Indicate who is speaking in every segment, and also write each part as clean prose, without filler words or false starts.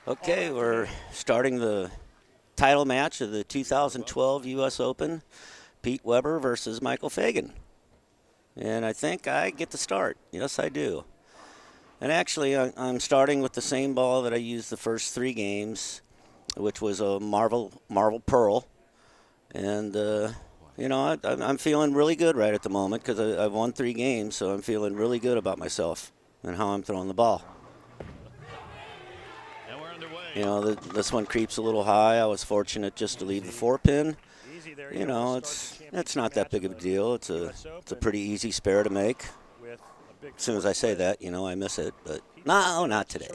Speaker 1: Okay, we're starting the title match of the 2012 U.S. Open, Pete Weber versus Michael Fagan. And I think I get to start. Yes, I do. And actually, I'm starting with the same ball that I used the first 3 games, which was a Marvel Pearl. And, I'm feeling really good right at the moment because I've won 3 games, so I'm feeling really good about myself and how I'm throwing the ball. This one creeps a little high. I was fortunate just to leave the 4-pin. It's not that big of a deal. It's a pretty easy spare to make. As soon as I say that, I miss it. But no, not today.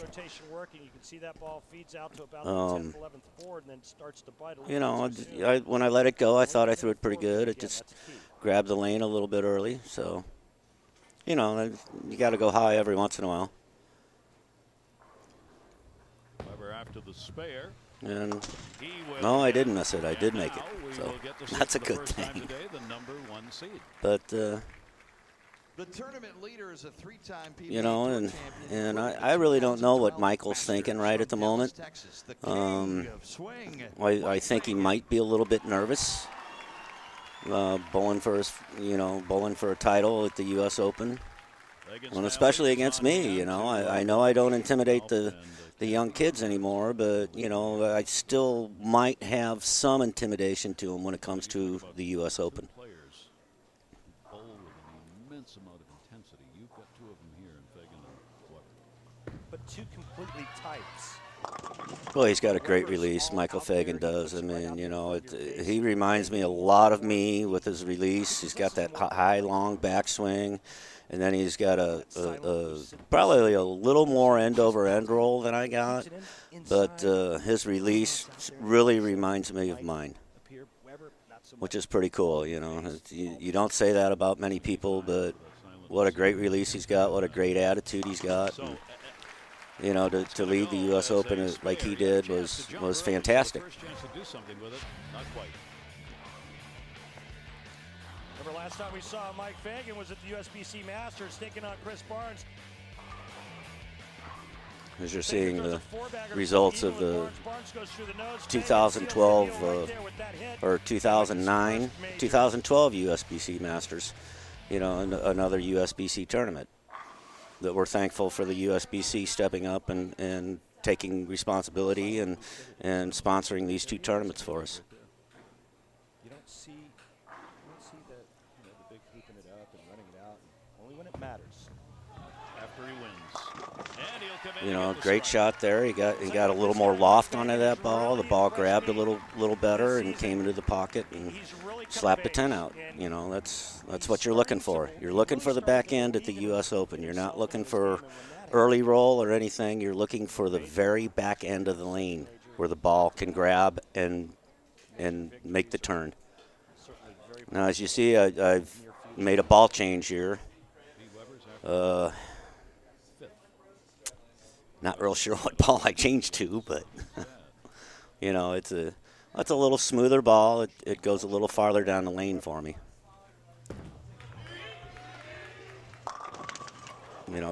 Speaker 1: When I let it go, I thought I threw it pretty good. It just grabbed the lane a little bit early. So, you got to go high every once in a while.
Speaker 2: After the spare.
Speaker 1: And no, I didn't miss it. I did make it. So that's a good thing. But
Speaker 3: the tournament leader is a 3-time PBA
Speaker 1: and I really don't know what Michael's thinking right at the moment. I think he might be a little bit nervous. Bowling for a title at the U.S. Open, and especially against me. I know I don't intimidate the young kids anymore, but, I still might have some intimidation to them when it comes to the U.S. Open.
Speaker 4: But 2 completely tights.
Speaker 1: Well, he's got a great release. Michael Fagan does. I mean, he reminds me a lot of me with his release. He's got that high, long backswing. And then he's got probably a little more end-over-end roll than I got. But his release really reminds me of mine, which is pretty cool. You don't say that about many people, but what a great release he's got, what a great attitude he's got. And, to lead the U.S. Open like he did was fantastic.
Speaker 4: Remember last time we saw Mike Fagan was at the USBC Masters taking on Chris Barnes.
Speaker 1: As you're seeing the results of the 2012 or 2012 USBC Masters, another USBC tournament that we're thankful for the USBC stepping up and taking responsibility and sponsoring these 2 tournaments for us.
Speaker 4: You don't see that, the big hooping it up and running it out, only when it matters.
Speaker 2: After he wins.
Speaker 1: Great shot there. He got a little more loft onto that ball. The ball grabbed a little better and came into the pocket and slapped the 10 out. That's what you're looking for. You're looking for the back end at the U.S. Open. You're not looking for early roll or anything. You're looking for the very back end of the lane where the ball can grab and make the turn. Now, as you see, I've made a ball change here. Not real sure what ball I changed to, but it's a little smoother ball. It goes a little farther down the lane for me.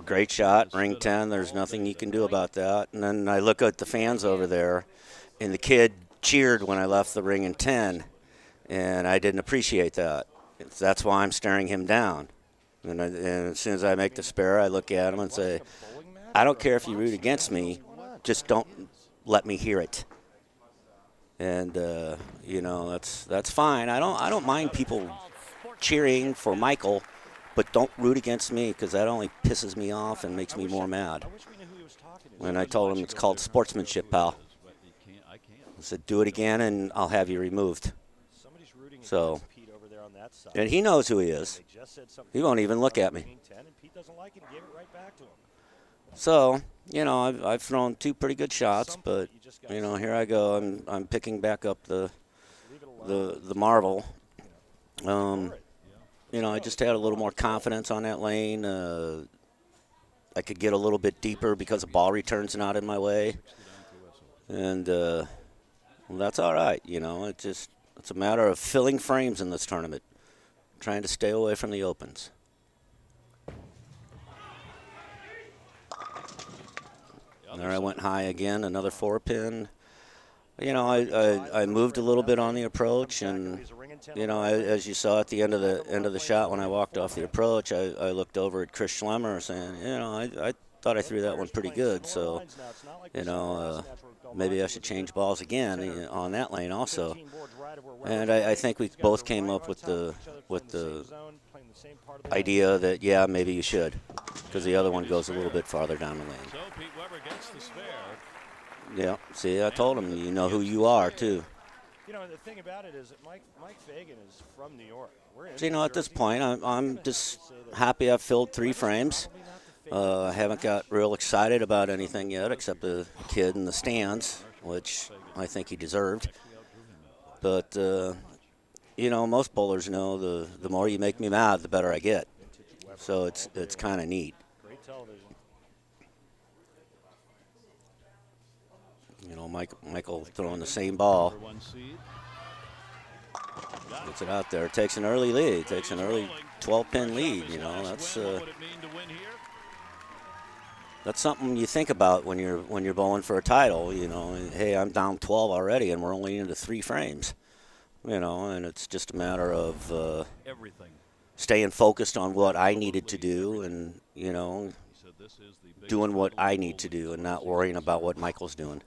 Speaker 1: Great shot, ring 10. There's nothing you can do about that. And then I look at the fans over there, and the kid cheered when I left the ring in 10, and I didn't appreciate that. That's why I'm staring him down. And as soon as I make the spare, I look at him and say, I don't care if you root against me, just don't let me hear it. And that's fine. I don't mind people cheering for Michael, but don't root against me because that only pisses me off and makes me more mad. And I told him it's called sportsmanship, pal. I said, do it again and I'll have you removed. So, and he knows who he is. He won't even look at me. So, I've thrown 2 pretty good shots, but, here I go. I'm picking back up the Marvel. I just had a little more confidence on that lane. I could get a little bit deeper because the ball return's not in my way. And that's all right. It's a matter of filling frames in this tournament, trying to stay away from the opens. There I went high again, another 4-pin. You know, I moved a little bit on the approach, and you know, as you saw at the end of the shot when I walked off the approach, I looked over at Chris Schlemmer saying, you know, I thought I threw that one pretty good, so you know, maybe I should change balls again on that lane also. And I think we both came up with the idea that yeah, maybe you should, because the other one goes a little bit farther down the lane.
Speaker 2: So Pete Weber gets the spare.
Speaker 1: Yeah, see, I told him, you know who you are, too.
Speaker 4: You know, the thing about it is that Mike Fagan is from New York.
Speaker 1: So, you know, at this point, I'm just happy I've filled 3 frames. I haven't got real excited about anything yet except the kid in the stands, which I think he deserved. But, you know, most bowlers know the more you make me mad, the better I get. So it's kind of neat.
Speaker 4: Great television.
Speaker 1: You know, Michael throwing the same ball. Gets it out there. Takes an early lead. Takes an early 12-pin lead. You know, that's something you think about when you're bowling for a title. You know, hey, I'm down 12 already, and we're only into 3 frames. You know, and it's just a matter of staying focused on what I needed to do, and you know, doing what I need to do, and not worrying about what Michael's doing.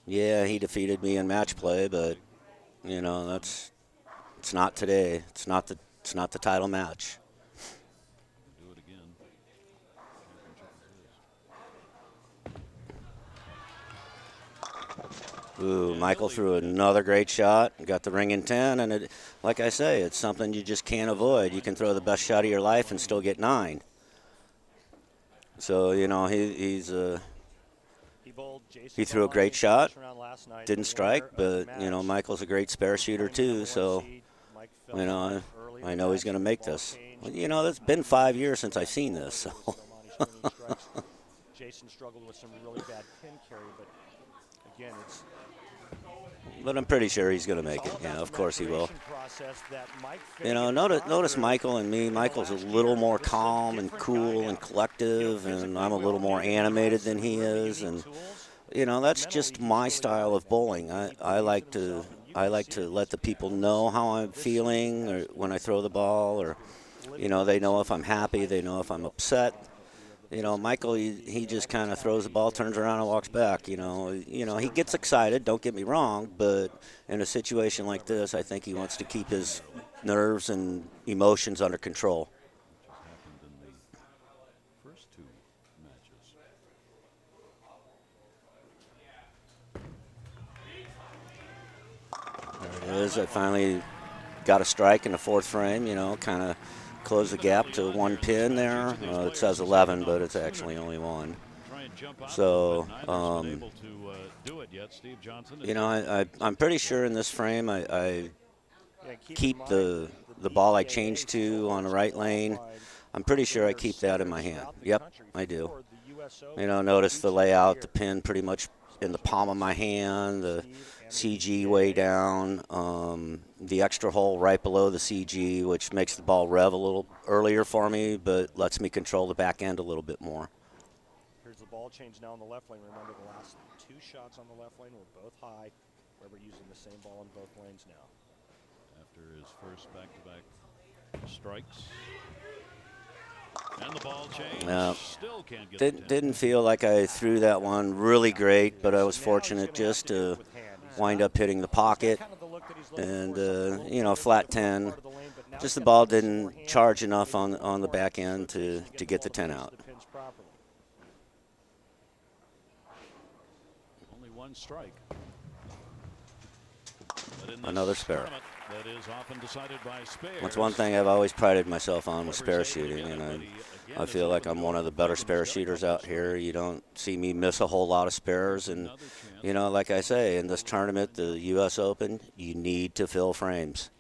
Speaker 1: Yeah, he defeated me in match play, but you know it's not today. It's not the title match.
Speaker 2: Do it again.
Speaker 1: Ooh, Michael threw another great shot. Got the ring in 10, and it, like I say, it's something you just can't avoid. You can throw the best shot of your life and still get 9. So you know he threw a great shot, didn't strike, but you know Michael's a great spare shooter too. So you know I know he's going to make this. Well, you know, it's been 5 years since I've seen this. So.
Speaker 4: Jason struggled with some really bad pin carry, but again, it's.
Speaker 1: But I'm pretty sure he's going to make it. Yeah, of course he will. You know, notice Michael and me. Michael's a little more calm and cool and collective, and I'm a little more animated than he is. And you know, that's just my style of bowling. I like to let the people know how I'm feeling, or when I throw the ball, or you know, they know if I'm happy, they know if I'm upset. You know, Michael, he just kind of throws the ball, turns around, and walks back. You know, he gets excited. Don't get me wrong, but in a situation like this, I think he wants to keep his nerves and emotions under control.
Speaker 2: Happened in the first 2 matches.
Speaker 1: There it is. I finally got a strike in the 4th frame. You know, kind of close the gap to 1 pin there. It says 11, but it's actually only 1. So, you know, I'm pretty sure in this frame I keep the ball I changed to on the right lane. I'm pretty sure I keep that in my hand. Yep, I do. You know, notice the layout, the pin pretty much in the palm of my hand, the CG way down, the extra hole right below the CG, which makes the ball rev a little earlier for me, but lets me control the back end a little bit more.
Speaker 4: Here's the ball change now on the left lane. Remember, the last 2 shots on the left lane were both high. Weber using the same ball in both lanes now.
Speaker 2: After his first back-to-back strikes. And the ball change. Still can't get
Speaker 1: didn't feel like I threw that one really great, but I was fortunate just to wind up hitting the pocket, and you know, flat 10. Just the ball didn't charge enough on the back end to get the 10 out.
Speaker 2: Only 1 strike.
Speaker 1: Another spare.
Speaker 2: That is often decided by spares.
Speaker 1: That's one thing I've always prided myself on, was spare shooting, and I feel like I'm one of the better spare shooters out here. You don't see me miss a whole lot of spares, and you know, like I say, in this tournament, the U.S. Open, you need to fill frames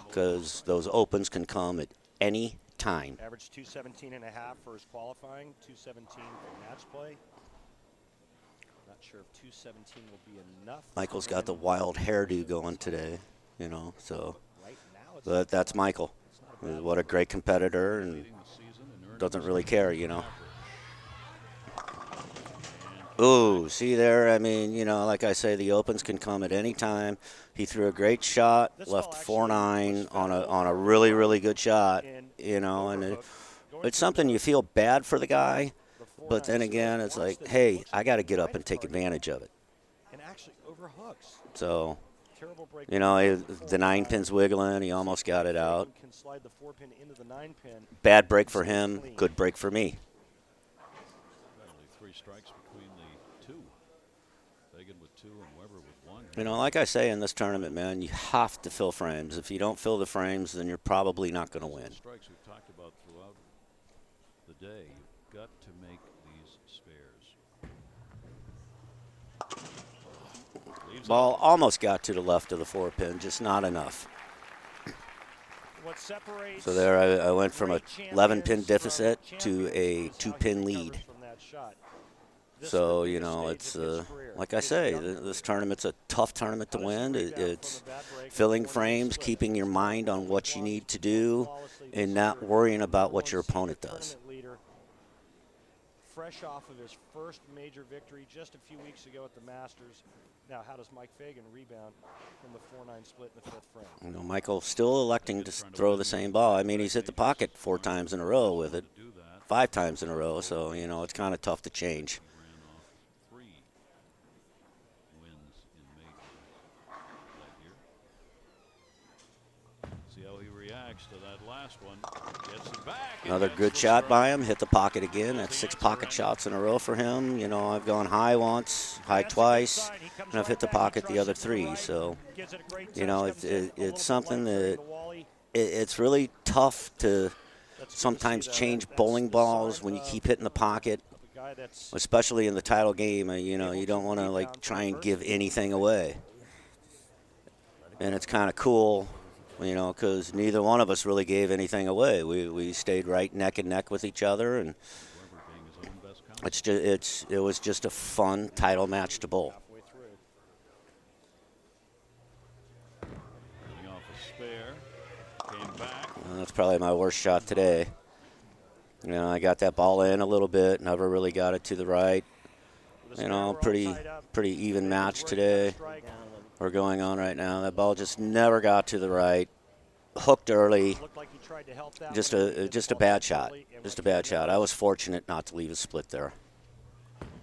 Speaker 1: because those opens can come at any time.
Speaker 4: Average 217.5 for his qualifying, 217 for match play. Not sure if 217 will be enough.
Speaker 1: Michael's got the wild hairdo going today, you know, so but that's Michael. What a great competitor, and
Speaker 2: leading the season and earning
Speaker 1: doesn't
Speaker 2: his
Speaker 1: really care, you know.
Speaker 2: average.
Speaker 1: Ooh, see there? I mean, you know, like I say, the opens can come at any time. He threw a great shot,
Speaker 4: This
Speaker 1: left
Speaker 4: ball actually
Speaker 1: 4-9
Speaker 4: was
Speaker 1: on a really, really good shot,
Speaker 4: in
Speaker 1: you know, and
Speaker 4: overhook, going
Speaker 1: it's
Speaker 4: through
Speaker 1: something
Speaker 4: the-
Speaker 1: you feel bad for the guy,
Speaker 4: the
Speaker 1: but
Speaker 4: 4-9
Speaker 1: then
Speaker 4: split.
Speaker 1: again, it's
Speaker 4: Watch
Speaker 1: like,
Speaker 4: this.
Speaker 1: hey,
Speaker 4: Looks
Speaker 1: I
Speaker 4: like
Speaker 1: got to
Speaker 4: he
Speaker 1: get up
Speaker 4: tried
Speaker 1: and
Speaker 4: to
Speaker 1: take
Speaker 4: target
Speaker 1: advantage of it.
Speaker 4: and actually overhooks.
Speaker 1: So,
Speaker 4: Terrible break.
Speaker 1: you know,
Speaker 4: from
Speaker 1: the 9
Speaker 4: 4-9.
Speaker 1: pin's wiggling. He almost got it out.
Speaker 4: Can slide the 4-pin into the 9-pin.
Speaker 1: Bad break for him, good break for me.
Speaker 2: Only 3 strikes between the two. Fagan with 2 and Weber with 1.
Speaker 1: You know, like I say in this tournament, man, you have to fill frames. If you don't fill the frames, then you're probably not going to win.
Speaker 2: The strikes we've talked about throughout the day. You've got to make these spares. Leaves
Speaker 1: Ball
Speaker 2: off.
Speaker 1: almost got to the left of the 4-pin, just not enough.
Speaker 4: What separates
Speaker 1: So there I went from a
Speaker 4: great
Speaker 1: 11-pin
Speaker 4: champions
Speaker 1: deficit
Speaker 4: from
Speaker 1: to a
Speaker 4: champions is how he
Speaker 1: 2-pin
Speaker 4: recovers
Speaker 1: lead.
Speaker 4: from that shot. This
Speaker 1: So,
Speaker 4: would be
Speaker 1: you
Speaker 4: the
Speaker 1: know,
Speaker 4: stage
Speaker 1: it's,
Speaker 4: of his career.
Speaker 1: like I
Speaker 4: His
Speaker 1: say,
Speaker 4: young
Speaker 1: this
Speaker 4: career.
Speaker 1: tournament's a tough tournament to
Speaker 4: How does he
Speaker 1: win.
Speaker 4: rebound from
Speaker 1: It's
Speaker 4: a bad break
Speaker 1: filling
Speaker 4: on a 4-9
Speaker 1: frames,
Speaker 4: split?
Speaker 1: keeping your mind on what you need to do,
Speaker 4: Flawlessly this
Speaker 1: and not
Speaker 4: year.
Speaker 1: worrying about
Speaker 4: Number
Speaker 1: what
Speaker 4: one
Speaker 1: your
Speaker 4: senior
Speaker 1: opponent does.
Speaker 4: tournament leader, fresh off of his first major victory just a few weeks ago at the Masters. Now, how does Mike Fagan rebound from the 4-9 split in the 5th frame?
Speaker 1: You know, Michael still electing to throw the same ball. I mean, he's hit the pocket 4 times in a row with it,
Speaker 2: To do that.
Speaker 1: 5 times in a row. So, you know, it's kind of tough to change.
Speaker 2: He ran off 3 wins in majors that year. See how he reacts to that last one. Gets it back. and
Speaker 1: Another
Speaker 2: gets
Speaker 1: good
Speaker 2: the
Speaker 1: shot
Speaker 2: strike.
Speaker 1: by him. Hit the pocket again. That's 6 pocket shots in a row for him. You know, I've gone high once, high
Speaker 4: That's a good
Speaker 1: twice,
Speaker 4: sign. He comes
Speaker 1: and I've hit
Speaker 4: right
Speaker 1: the
Speaker 4: back. He
Speaker 1: pocket the other
Speaker 4: trusts it to the
Speaker 1: 3.
Speaker 4: right,
Speaker 1: So,
Speaker 4: gives it a great
Speaker 1: you
Speaker 4: touch,
Speaker 1: know,
Speaker 4: comes in a little
Speaker 1: it's
Speaker 4: bit
Speaker 1: something
Speaker 4: light during
Speaker 1: that
Speaker 4: the Wally.
Speaker 1: it's really tough to
Speaker 4: That's good to
Speaker 1: sometimes
Speaker 4: see, though.
Speaker 1: change
Speaker 4: That's
Speaker 1: bowling
Speaker 4: the
Speaker 1: balls
Speaker 4: sign
Speaker 1: when you
Speaker 4: of
Speaker 1: keep hitting the pocket,
Speaker 4: a guy that's
Speaker 1: especially in the title game. You know,
Speaker 4: able
Speaker 1: you
Speaker 4: to
Speaker 1: don't want to
Speaker 4: rebound
Speaker 1: like
Speaker 4: from
Speaker 1: try and
Speaker 4: adversity.
Speaker 1: give anything away. And it's kind of cool, you know, because neither one of us really gave anything away. We stayed right neck and neck with each other, and
Speaker 2: Weber being his own best counter.
Speaker 1: it was just a fun title match to bowl.
Speaker 4: halfway through.
Speaker 2: Getting off a spare. Came back.
Speaker 1: That's probably my worst shot today. You know, I got that ball in a little bit, never really got it to the right.
Speaker 4: With the
Speaker 1: You
Speaker 4: spare,
Speaker 1: know,
Speaker 4: we're all
Speaker 1: pretty
Speaker 4: tied up.
Speaker 1: even
Speaker 4: Fagan's
Speaker 1: match
Speaker 4: working on a
Speaker 1: today.
Speaker 4: strike.
Speaker 1: We're going on right now. That ball just never got to the right. Hooked early.
Speaker 4: Looked like he tried to help that
Speaker 1: Just
Speaker 4: one,
Speaker 1: a
Speaker 4: but he
Speaker 1: just a
Speaker 4: didn't
Speaker 1: bad
Speaker 4: fall
Speaker 1: shot.
Speaker 4: early and
Speaker 1: Just a
Speaker 4: went
Speaker 1: bad
Speaker 4: through the
Speaker 1: shot. I was fortunate not to leave a split there.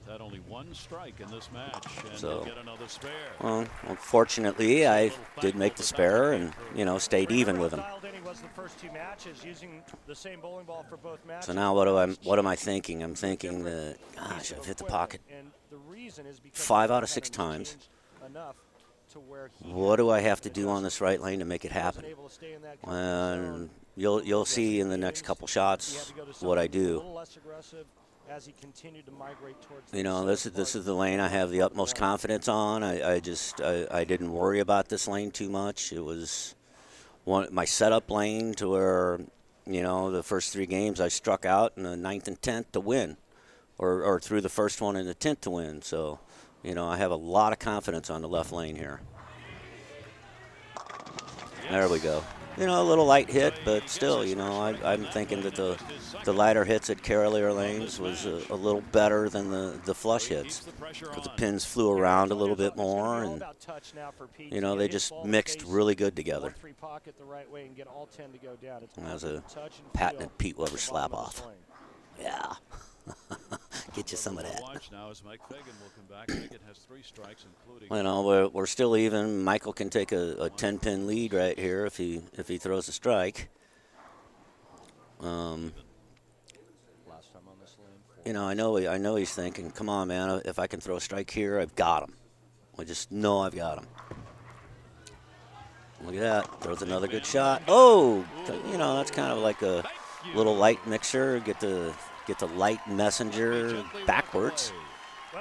Speaker 2: Had only 1 strike in this match, and
Speaker 1: So-
Speaker 2: he'll get another spare.
Speaker 1: Well, unfortunately, I did make the spare and, you know, stayed even with him.
Speaker 4: Dialed in, he was the first 2 matches using the same bowling ball for both matches.
Speaker 1: So now what am I thinking? I'm thinking that, gosh, I've hit the pocket
Speaker 4: And the reason is because
Speaker 1: 5
Speaker 4: the
Speaker 1: out of 6
Speaker 4: pattern
Speaker 1: times.
Speaker 4: changed enough to where he
Speaker 1: What do I have to
Speaker 4: had
Speaker 1: do on this right lane to make it
Speaker 4: wasn't
Speaker 1: happen?
Speaker 4: able to stay in that comfort zone.
Speaker 1: And you'll see in the next couple
Speaker 4: He had
Speaker 1: shots
Speaker 4: to go to
Speaker 1: what I
Speaker 4: something a
Speaker 1: do.
Speaker 4: little less aggressive as he continued to migrate towards
Speaker 1: You
Speaker 4: the
Speaker 1: know,
Speaker 4: southern
Speaker 1: this
Speaker 4: part
Speaker 1: is the lane I have the
Speaker 4: of
Speaker 1: utmost
Speaker 4: one.
Speaker 1: confidence on. I didn't worry about this lane too much. It was my setup lane to where, you know, the first 3 games I struck out in the 9th and 10th to win, or through the first one in the 10th to win. So, you know, I have a lot of confidence on the left lane here. There we go. You know, a little light hit, but still, you know, I'm thinking that the lighter hits at Carolier lanes was a little better than the flush hits, because the pins flew around a little bit more, and you know, they just mixed really good together. That's a patented Pete Weber slap off. Yeah. Get you some of that.
Speaker 2: Watch now as Mike Fagan will come back. Fagan has 3 strikes, including.
Speaker 1: You know, we're still even. Michael can take a 10-pin lead right here if he throws a strike.
Speaker 4: Last time on this lane.
Speaker 1: You know, I know he's thinking, come on, man, if I can throw a strike here, I've got him. I just know I've got him. Look at that. Throws another good shot. Oh, you know, that's kind of like a little light mixer. Get the light messenger backwards.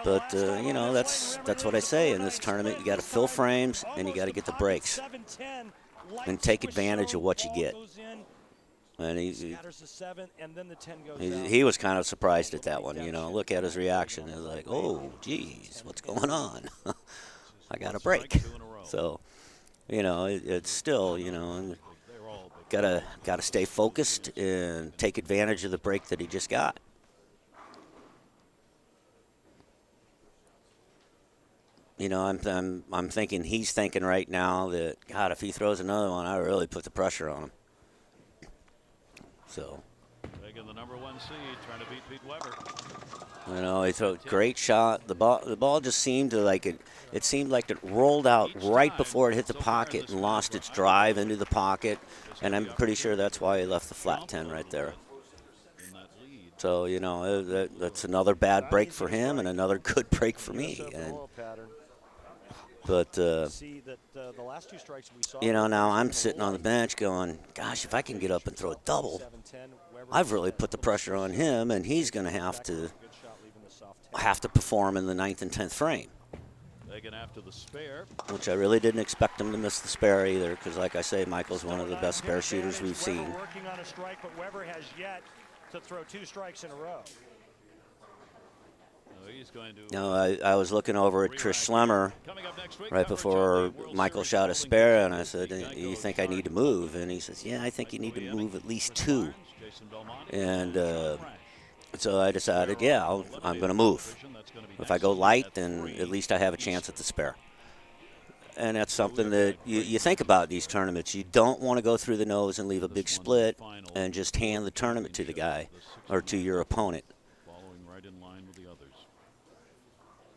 Speaker 1: But, you know, that's what I say in this tournament. You got to fill frames, and you got to get the breaks and take advantage of what you get. And he was kind of surprised at that one, you know. Look at his reaction. He's like, oh, geez, what's going on? I got a break. So, you know, it's still, you know, gotta stay focused and take advantage of the break that he just got. You know, I'm thinking he's thinking right now that, God, if he throws another one, I really put the pressure on him. So,
Speaker 2: Fagan, the number 1 seed, trying to beat Pete Weber.
Speaker 1: you know, he threw a great shot. The ball just seemed to like it. It seemed like it rolled out right before it hit the pocket and lost its drive into the pocket. And I'm pretty sure that's why he left the flat 10 right there. So, you know, that's another bad break for him and another good break for me. But, you know, now I'm sitting on the bench going, gosh, if I can get up and throw a double, I've really put the pressure on him, and he's going to have to perform in the 9th and 10th frame.
Speaker 2: After the spare.
Speaker 1: Which I really didn't expect him to miss the spare either, because, like I say, Michael's one of the best spare shooters we've seen.
Speaker 4: Working on a strike, but Weber has yet to throw 2 strikes in a row.
Speaker 1: No, I was looking over at Chris Schlemmer right before Michael shot a spare, and I said, you think I need to move? And he says, yeah, I think you need to move at least 2. And so I decided, yeah, I'm going to move. If I go light, then at least I have a chance at the spare. And that's something that you think about these tournaments. You don't want to go through the nose and leave a big split and just hand the tournament to the guy or to your opponent.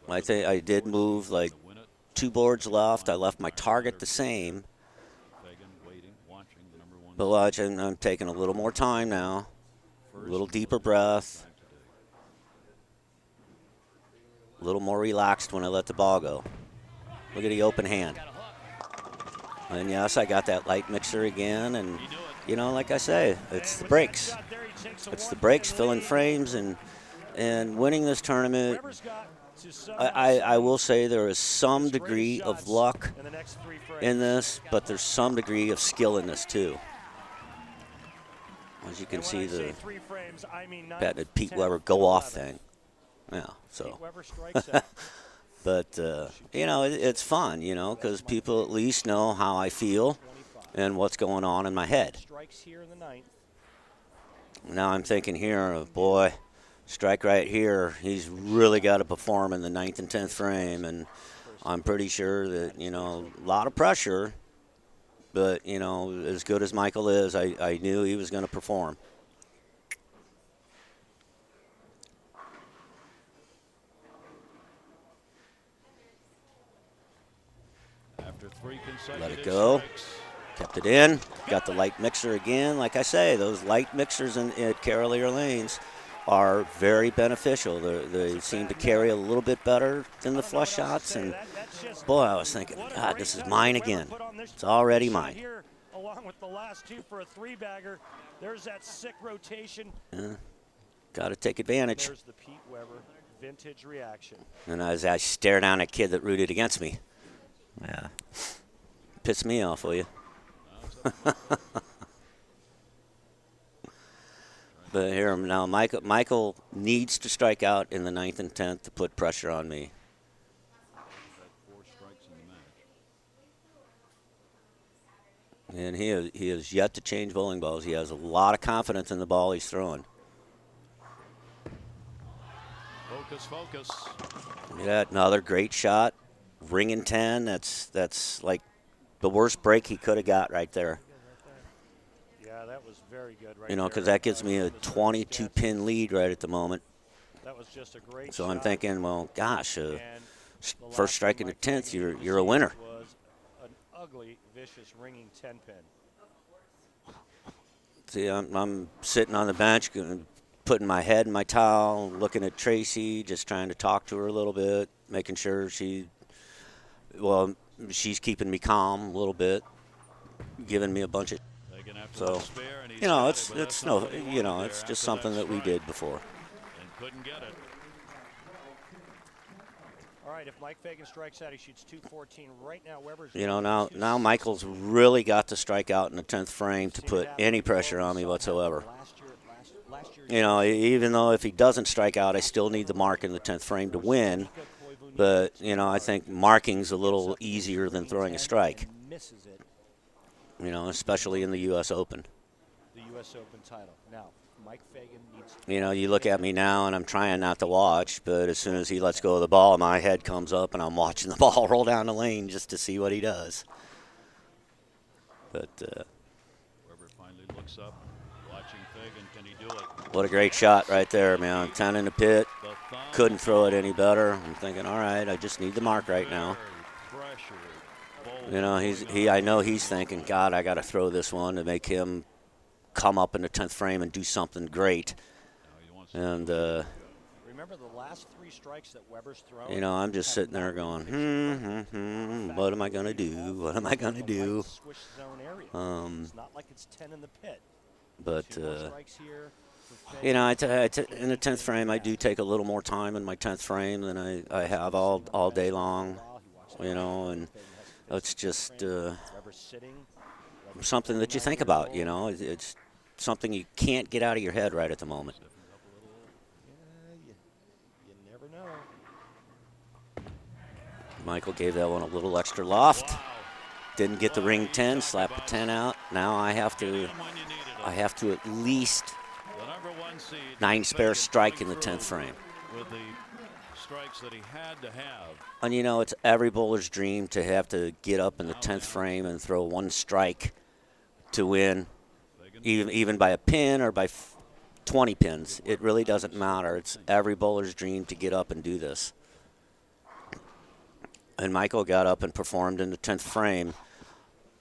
Speaker 1: I think I did move like 2 boards left. I left my target the same. But watch, I'm taking a little more time now, a little deeper breath, a little more relaxed when I let the ball go. Look at the open hand. And yes, I got that light mixer again, and you know, like I say, it's the breaks. It's the breaks, filling frames, and winning this tournament. I will say there is some degree of luck in this, but there's some degree of skill in this too. As you can see, the Pete Weber go-off thing. Yeah, so. But, you know, it's fun, you know, because people at least know how I feel and what's going on in my head. Now I'm thinking here, oh boy, strike right here. He's really got to perform in the 9th and 10th frame, and I'm pretty sure that, you know, a lot of pressure, but, you know, as good as Michael is, I knew he was going to perform.
Speaker 2: After 3 consecutive
Speaker 1: Let it go.
Speaker 2: strikes.
Speaker 1: Kept it in. Got the light mixer again. Like I say, those light mixers at Carolier lanes are very beneficial. They seem to carry a little bit better than the flush shots. And, boy, I was thinking, God, this is mine again. It's already mine.
Speaker 4: Along with the last 2 for a 3-bagger, there's that sick rotation.
Speaker 1: Yeah. Got to take advantage.
Speaker 4: There's the Pete Weber vintage reaction.
Speaker 1: And as I stare down a kid that rooted against me. Yeah. Pissed me off, will you? But here now, Michael needs to strike out in the 9th and 10th to put pressure on me. And he has yet to change bowling balls. He has a lot of confidence in the ball he's throwing.
Speaker 2: Focus.
Speaker 1: Look at that, another great shot. Ringing 10. That's like the worst break he could have got right there.
Speaker 4: Yeah, that was very good right
Speaker 1: You know,
Speaker 4: there.
Speaker 1: because that gives me a 22-pin lead right at the moment.
Speaker 4: That was just a great
Speaker 1: So
Speaker 4: shot.
Speaker 1: I'm thinking, well, gosh,
Speaker 4: And the
Speaker 1: first
Speaker 4: last
Speaker 1: strike in
Speaker 4: one
Speaker 1: the
Speaker 4: Mike
Speaker 1: 10th,
Speaker 4: Fagan
Speaker 1: you're a winner.
Speaker 4: was an ugly, vicious, ringing 10-pin.
Speaker 1: See, I'm sitting on the bench, putting my head in my towel, looking at Tracy, just trying to talk to her a little bit, making sure she's keeping me calm a little bit, giving me a bunch of. So, you know, it's just something that we did before.
Speaker 2: And couldn't get it.
Speaker 4: All right, if Mike Fagan strikes out, he shoots 214 right now. Weber's.
Speaker 1: You know, now Michael's really got to strike out in the 10th frame to put any pressure on me whatsoever. You know, even though if he doesn't strike out, I still need the mark in the 10th frame to win. But, you know, I think marking's a little easier than throwing a strike. You know, especially in the U.S. Open.
Speaker 4: The U.S. Open title. Now, Mike Fagan needs to.
Speaker 1: You know, you look at me now, and I'm trying not to watch, but as soon as he lets go of the ball, my head comes up, and I'm watching the ball roll down the lane just to see what he does. But
Speaker 2: Weber finally looks up, watching Fagan. Can he do it?
Speaker 1: what a great shot right there, man. 10 in the pit.
Speaker 2: The thumb.
Speaker 1: Couldn't throw it any better. I'm thinking, all right, I just need the mark right now.
Speaker 2: Very pressured, bold
Speaker 1: You know, I know he's thinking, God, I got to throw this one to make him come up in the 10th frame and do something great.
Speaker 2: Now he wants to
Speaker 1: And,
Speaker 4: Remember the last 3 strikes that Weber's thrown?
Speaker 1: you know, I'm just sitting there going, what am I going to do? What am I going to do?
Speaker 4: Swish zone area. It's not like it's 10 in the pit.
Speaker 1: But,
Speaker 4: 2 more strikes here for Fagan.
Speaker 1: you know, in the 10th frame, I do take a little more time in my 10th frame than I have all day long, you know, and it's just
Speaker 4: Weber sitting. Weber
Speaker 1: something that you think about, you know. It's something you can't get out of your head right at the moment.
Speaker 4: Yeah, you never know.
Speaker 1: Michael gave that one a little extra loft.
Speaker 2: Wow.
Speaker 1: Didn't get the ring 10, slapped the 10 out. Now I have to
Speaker 2: When you needed it.
Speaker 1: at least
Speaker 2: The number 1 seed,
Speaker 1: 9 spare
Speaker 2: Fagan
Speaker 1: strike in the
Speaker 2: coming
Speaker 1: 10th
Speaker 2: through
Speaker 1: frame.
Speaker 2: with the strikes that he had to have.
Speaker 1: And you know, it's every bowler's dream to have to get up in the 10th frame and throw 1 strike to win,
Speaker 2: Fagan
Speaker 1: even by a pin or by 20 pins. It really doesn't matter. It's every bowler's dream to get up and do this. And Michael got up and performed in the 10th frame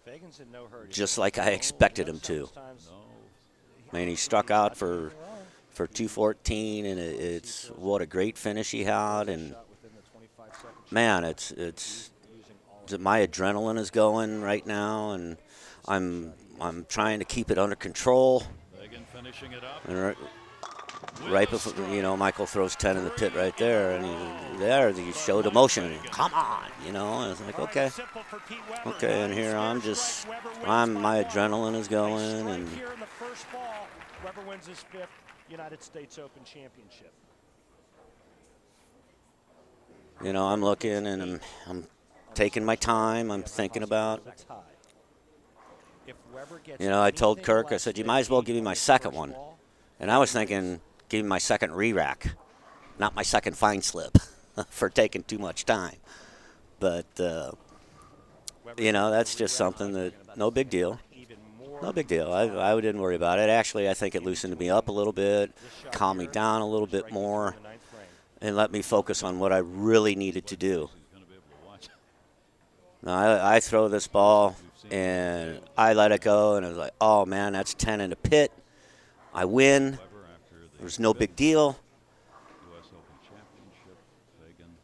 Speaker 4: Fagan's in no hurry.
Speaker 1: just like I expected him to. I mean, he struck out for 214, and it's what a great finish he had. And man, it's my adrenaline is going right now, and I'm trying to keep it under control.
Speaker 2: Fagan finishing it up.
Speaker 1: And right before, you know, Michael throws 10 in the pit right there, and he showed emotion. Come on, you know. And it's like, okay, and here my adrenaline is going, and
Speaker 4: Here in the first ball, Weber wins his 5th United States Open championship.
Speaker 1: you know, I'm looking and I'm taking my time. I'm thinking about.
Speaker 4: The tie. If Weber gets
Speaker 1: You know, I told
Speaker 4: anything
Speaker 1: Kirk, I
Speaker 4: less
Speaker 1: said, you
Speaker 4: than
Speaker 1: might as well
Speaker 4: 8
Speaker 1: give me my
Speaker 4: on the
Speaker 1: second
Speaker 4: first
Speaker 1: one.
Speaker 4: ball,
Speaker 1: And I was thinking, give me my second re-rack, not my second fine slip for taking too much time. But, you know, that's just something that, no big deal.
Speaker 4: even more
Speaker 1: No big deal. I didn't worry about it. Actually, I think it loosened me up a little bit, calmed me down a little bit
Speaker 4: strike
Speaker 1: more,
Speaker 4: in the 9th frame.
Speaker 1: and let me focus on what I really needed to do.
Speaker 2: He's going to be able to watch.
Speaker 1: Now, I throw this ball, and I let it go, and I was like, oh, man, that's 10 in the pit. I win.
Speaker 2: Weber after the
Speaker 1: There's no big deal.
Speaker 2: U.S. Open Championship. Fagan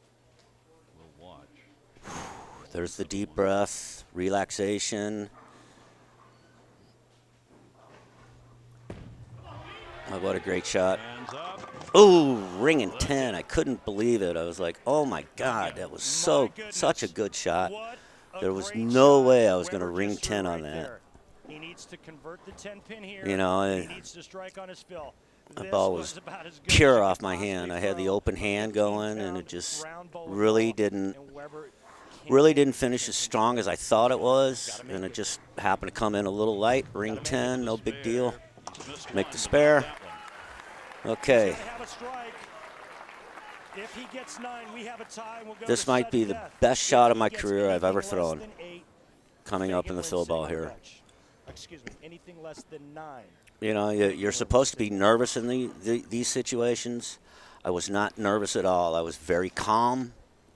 Speaker 2: will watch.
Speaker 1: There's the deep breath, relaxation. Oh, what a great shot.
Speaker 2: Hands up.
Speaker 1: Ooh, ringing 10. I couldn't believe it. I was like, oh, my God, that was such a good shot.
Speaker 4: What a
Speaker 1: There was
Speaker 4: great
Speaker 1: no
Speaker 4: shot.
Speaker 1: way I was going to
Speaker 4: Weber
Speaker 1: ring
Speaker 4: just
Speaker 1: 10
Speaker 4: threw
Speaker 1: on
Speaker 4: right
Speaker 1: that.
Speaker 4: there. He needs to convert the 10 pin here.
Speaker 1: You know,
Speaker 4: and he needs to strike on his fill.
Speaker 1: That
Speaker 4: This
Speaker 1: ball was
Speaker 4: about as good
Speaker 1: pure
Speaker 4: as you
Speaker 1: off
Speaker 4: could
Speaker 1: my
Speaker 4: possibly
Speaker 1: hand. I had the
Speaker 4: throw.
Speaker 1: open hand going, and it
Speaker 4: 15-pound
Speaker 1: just
Speaker 4: round bowler
Speaker 1: really
Speaker 4: ball,
Speaker 1: didn't
Speaker 4: and Weber can't
Speaker 1: really
Speaker 4: make
Speaker 1: didn't
Speaker 4: it.
Speaker 1: finish as strong as I thought it was, and it just happened to come in a little light. Ring 10, no big deal.
Speaker 2: He's missed
Speaker 1: Make
Speaker 2: one,
Speaker 1: the
Speaker 2: but
Speaker 1: spare.
Speaker 2: that one.
Speaker 1: Okay,
Speaker 4: They have a strike. If he gets 9, we have a tie. We'll go
Speaker 1: this
Speaker 4: to
Speaker 1: might be
Speaker 4: sudden
Speaker 1: the
Speaker 4: death.
Speaker 1: best
Speaker 4: If
Speaker 1: shot of
Speaker 4: he
Speaker 1: my
Speaker 4: gets
Speaker 1: career I've ever
Speaker 4: anything less
Speaker 1: thrown,
Speaker 4: than 8,
Speaker 1: coming up in the
Speaker 4: Fagan
Speaker 1: fill
Speaker 4: wins
Speaker 1: ball
Speaker 4: sitting on the
Speaker 1: here.
Speaker 4: bench. Excuse me, anything less than 9.
Speaker 1: You know, you're supposed to be nervous in these situations. I was not nervous at all. I was very calm,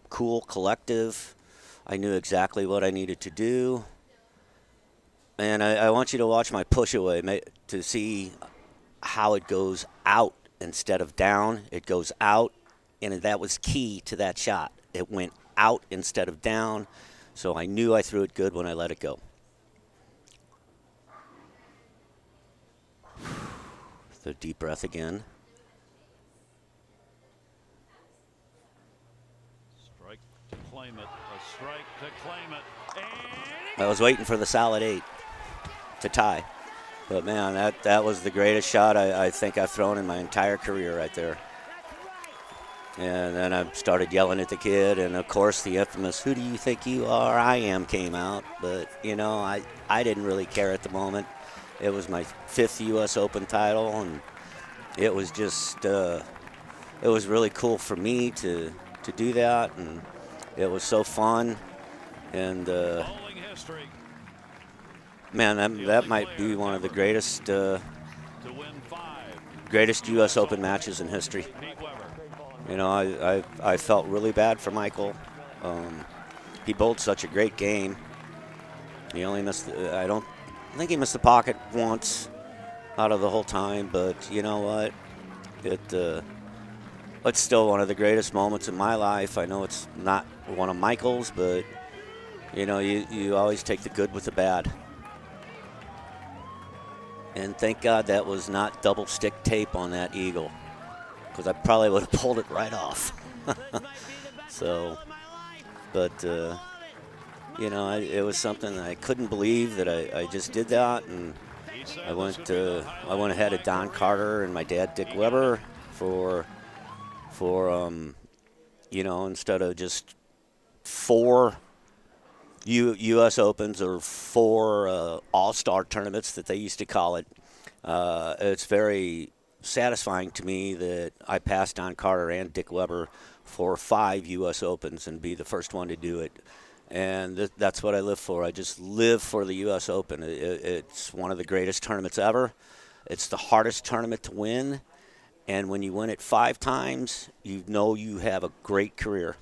Speaker 1: cool, collective. I knew exactly what I needed to do. And I want you to watch my push away to see how it goes out instead of down. It goes out, and that was key to that shot. It went out instead of down, so I knew I threw it good when I let it go. The deep breath again.
Speaker 2: Strike to claim it. A strike to claim it. And
Speaker 1: I was waiting for the solid 8 to tie. But, man, that was the greatest shot I think I've thrown in my entire career right there. And then I started yelling at the kid, and of course the infamous "Who do you think you are? I am" came out. But I didn't really care at the moment. It was my 5th U.S. Open title, and it was just it was really cool for me to do that, and it was so fun. And
Speaker 2: Bowling history
Speaker 1: man, that might be one of the greatest
Speaker 2: to win 5.
Speaker 1: greatest U.S. Open matches in history.
Speaker 2: Pete Weber.
Speaker 1: I felt really bad for Michael. He bowled such a great game. He only missed. I think he missed the pocket once out of the whole time. But you know what? It's still one of the greatest moments in my life. I know it's not one of Michael's, but you always take the good with the bad. And thank God that was not double stick tape on that eagle, because I probably would have pulled it right off. So, but it was something I couldn't believe that I just did that, and I went ahead of Don Carter and my dad Dick Weber for instead of just 4 U.S. Opens or 4 All-Star tournaments that they used to call it. It's very satisfying to me that I passed Don Carter and Dick Weber for 5 U.S. Opens and be the first one to do it. And that's what I live for. I just live for the U.S. Open. It's one of the greatest tournaments ever. It's the hardest tournament to win. And when you win it 5 times, you know you have a great career.